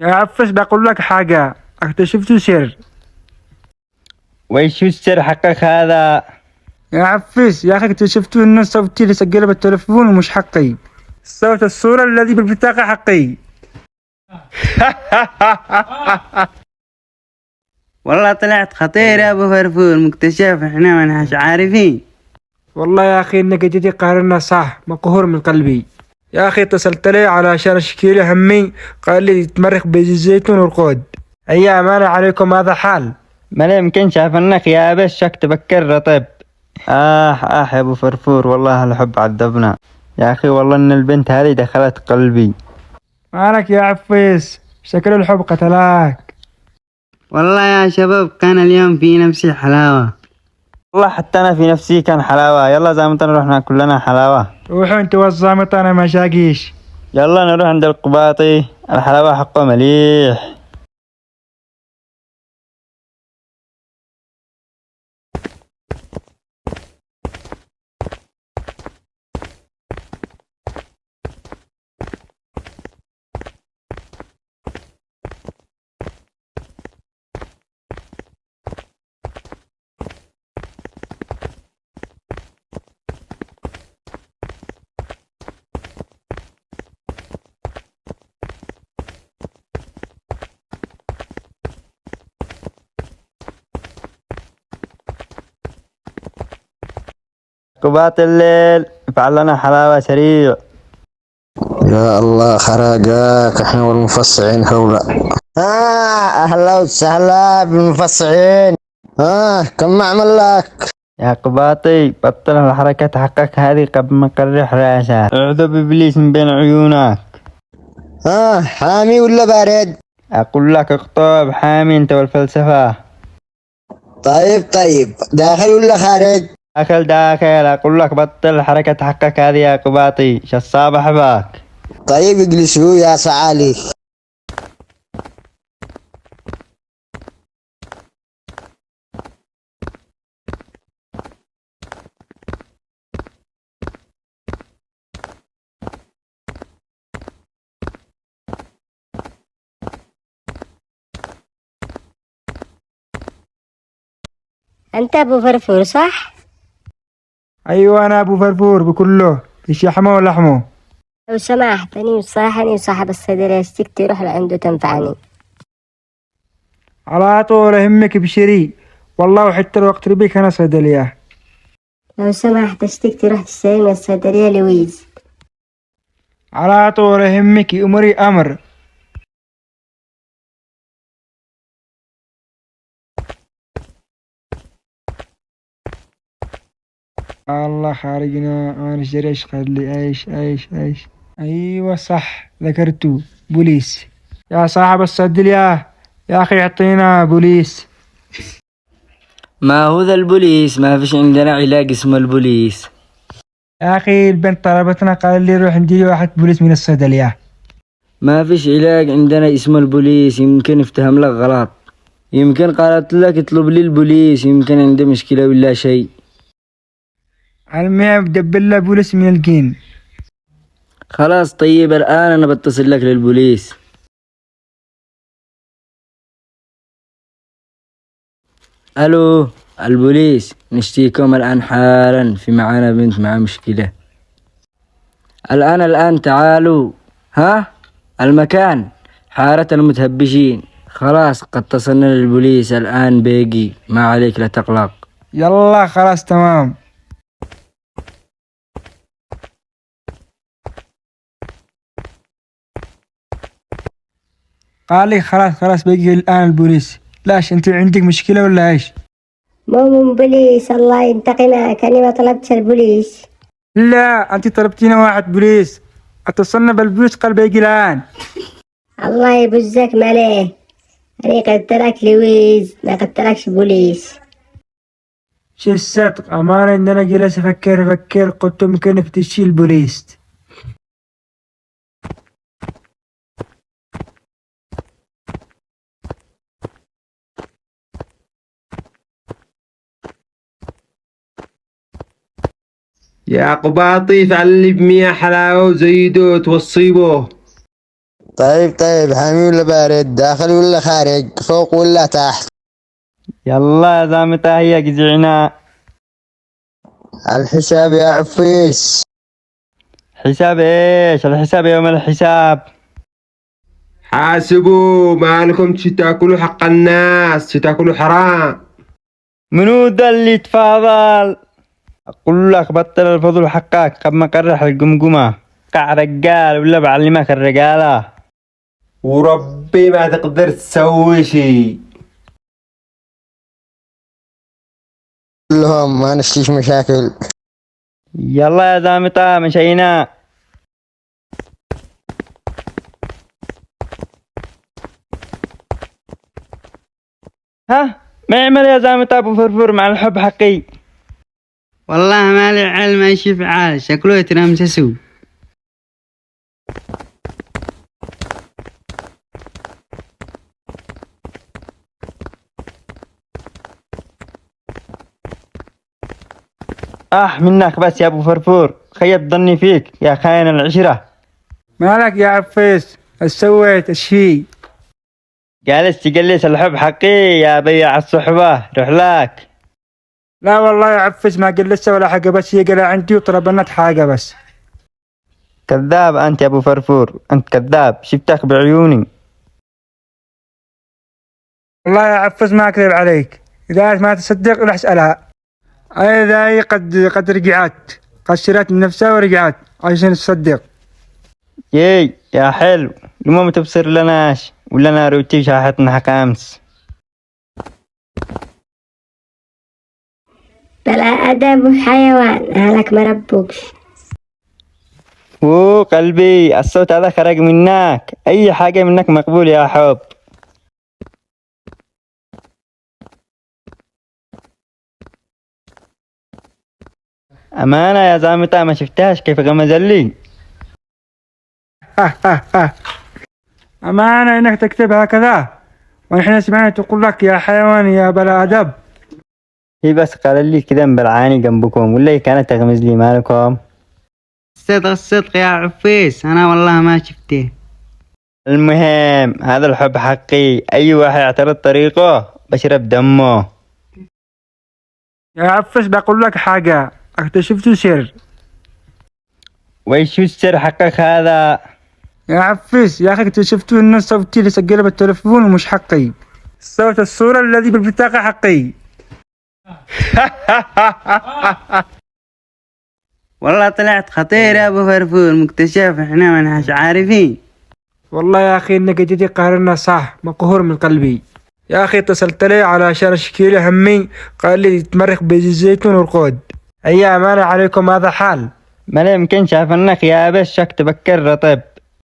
يا عفش بقول لك حاجة، اكتشفت سر. ويش السر حقك هذا؟ يا عفش يا أخي، اكتشفت إن صوتي اللي سجله بالتلفون مش حقي. صوت الصورة الذي بالبطاقة حقي. والله طلعت خطير يا ابو فرفور، مكتشف احنا ما نحش عارفين. والله يا أخي إنك جيتي قارنا صح، مقهور من قلبي. يا أخي اتصلت لي علشان أشكي له همي، قال لي تمرق بزيت الزيتون والقود. أي أمانة عليكم هذا حال. ما يمكن شاف انك يا بشك تبكر رطب. يا ابو فرفور، والله الحب عذبنا يا اخي، والله ان البنت هذه دخلت قلبي. مالك يا عفيس؟ شكل الحب قتلاك. والله يا شباب كان اليوم في نفسي حلاوة. والله حتى انا في نفسي كان حلاوة. يلا زي ما نروح ناكل لنا حلاوة. روحوا انت والزامط، انا ما شاقيش. يلا نروح عند القباطي، الحلاوة حقه مليح. قباط الليل، افعل لنا حلاوة سريع. يا الله خراجاك، احنا والمفصعين هولا. اهلا وسهلا بالمفصعين. كم معمل لك؟ يا قباطي بطل الحركات حقك هذه قبل ما نقرح راسك. اعوذ بابليس من بين عيونك. حامي ولا بارد؟ اقول لك اقطب حامي انت والفلسفة. طيب، داخل ولا خارج؟ داخل. اقول لك بطل حركة حقك هذه يا قباطي، شصاب احبك. طيب اجلسوا يا سعالي. أنت أبو فرفور صح؟ ايوه انا ابو فرفور بكله، في شحمه ولحمه. لو سمحت أني وصاحني وصاحب الصيدلية اشتكت تروح لعنده تنفعني. على طول همك بشري، والله وحتى الوقت ربيك انا صيدليه. لو سمحت اشتكت تروح تشتري من الصيدلية لويز. على طول همك امري امر. الله خارجنا، انا نشتري ايش قال لي ايش. ايوه صح ذكرتو، بوليس. يا صاحب الصيدليه، يا اخي اعطينا بوليس. ما هو ذا البوليس؟ ما فيش عندنا علاج اسمه البوليس. يا اخي البنت طلبتنا، قال لي روح نديري واحد بوليس من الصيدليه. ما فيش علاج عندنا اسمه البوليس، يمكن افتهم لك غلط. يمكن قالت لك اطلب لي البوليس، يمكن عنده مشكلة ولا شيء. المهم دبل له بوليس من الجين. خلاص طيب، الآن أنا بتصل لك للبوليس. ألو البوليس، نشتيكم الآن حالا، في معانا بنت مع مشكلة. الآن تعالوا. المكان حارة المتهبشين. خلاص قد اتصلنا للبوليس، الآن بيجي، ما عليك لا تقلق. يلا خلاص تمام. قال لي خلاص بيجي الآن البوليس. لاش انت عندك مشكلة ولا ايش؟ مو من بوليس، الله ينتقمك، أنا ما طلبتش البوليس. لا انت طلبتينا واحد بوليس، اتصلنا بالبوليس قال بيجي الآن. الله يبزك ماليه، أنا قلت لك لويز ما قلت لكش بوليس. شو الصدق أمانة إن أنا جالس أفكر قلت ممكن نفتشي البوليس. يا قباطي فعل لي ب100 حلاوة وزيدو توصيبه. طيب حامي ولا بارد؟ داخل ولا خارج؟ فوق ولا تحت؟ يلا يا زامتة هيا جزعنا. الحساب يا عفيس. حساب ايش؟ الحساب يوم الحساب. حاسبوا مالكم تاكلوا حق الناس، تاكلوا حرام. منو ده اللي يتفاضل؟ اقول لك بطل الفضل حقك قبل ما اقرح القمقمة. قع رجال ولا بعلمك الرجالة. وربي ما تقدر تسوي شي. كلهم ما نشتيش مشاكل. يلا يا زامطة مشينا. ها ما يعمل يا زامطة ابو فرفور مع الحب حقي. والله ما لي علم ايش يفعل، شكله يترمسسوا. منك بس يا ابو فرفور، خيب ظني فيك يا خاين العشرة. مالك يا عفيس؟ ايش سويت الشي؟ جالس تجلس الحب حقي يا بيع الصحبة، روح لك. لا والله يا عفيس ما قلسه ولا حاجة، بس هي قلع عندي وطلبنت حاجة بس. كذاب انت يا ابو فرفور، انت كذاب، شفتك بعيوني. والله يا عفيس ما اكذب عليك، اذا ما تصدق روح اسألها. اذا هي قد رجعت، قد شرت من نفسها ورجعت عشان تصدق. يا حلو، لما ما تبصر لناش ولا انا روتي شاحتنا حق امس. بلا أدب وحيوان، أهلك ما ربوكش. قلبي الصوت هذا خرج منك، اي حاجة منك مقبول يا حب. امانة يا زامطة ما شفتهاش كيف غمزلي. أمانة إنك تكتب هكذا ونحن سمعنا تقول لك يا حيوان يا بلا أدب. هي بس قال لي كذا مبلعاني جنبكم ولا هي كانت تغمز لي مالكم. الصدق يا عفيس، انا والله ما شفته. المهم هذا الحب حقي، اي واحد يعترض طريقه بشرب دمه. يا عفش بقول لك حاجة، اكتشفت سر. ويش السر حقك هذا؟ يا عفيس يا أخي اكتشفت إن صوتي اللي سجله بالتلفون ومش حقي، صوت الصورة الذي بالبطاقة حقي. والله طلعت خطير يا ابو فرفور، مكتشف احنا ما نحش عارفين. والله يا أخي إنك جدي قارنا صح، مقهور من قلبي. يا أخي اتصلت لي علشان أشكي له همي، قال لي تمرق بزيت الزيتون والقود. أي أمانة عليكم هذا حال. ما لا يمكن شاف انك يا بشك تبكر رطب.